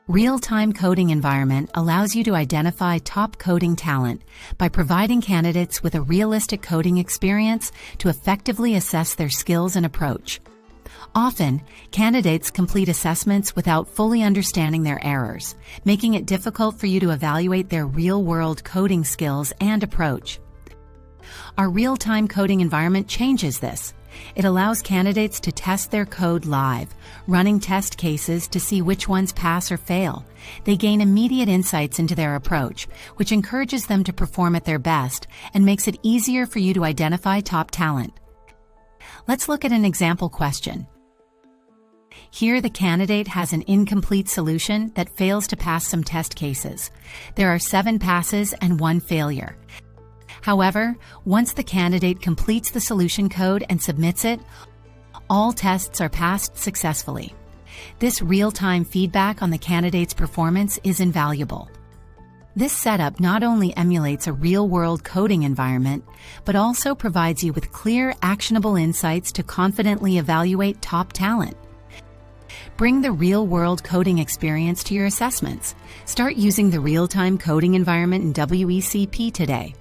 Real-time coding environment allows you to identify top coding talent by providing candidates with a realistic coding experience to effectively assess their skills and approach. Often, candidates complete assessments without fully understanding their errors, making it difficult for you to evaluate their real-world coding skills and approach. Our real-time coding environment changes this. It allows candidates to test their code live, running test cases to see which ones pass or fail. They gain immediate insights into their approach, which encourages them to perform at their best and makes it easier for you to identify top talent. Let's look at an example question. Here, the candidate has an incomplete solution that fails to pass some test cases. There are 7 passes and 1 failure. However, once the candidate completes the solution code and submits it, all tests are passed successfully. This real-time feedback on the candidate's performance is invaluable. This setup not only emulates a real-world coding environment, but also provides you with clear, actionable insights to confidently evaluate top talent. Bring the real-world coding experience to your assessments. Start using the real-time coding environment in WECP today.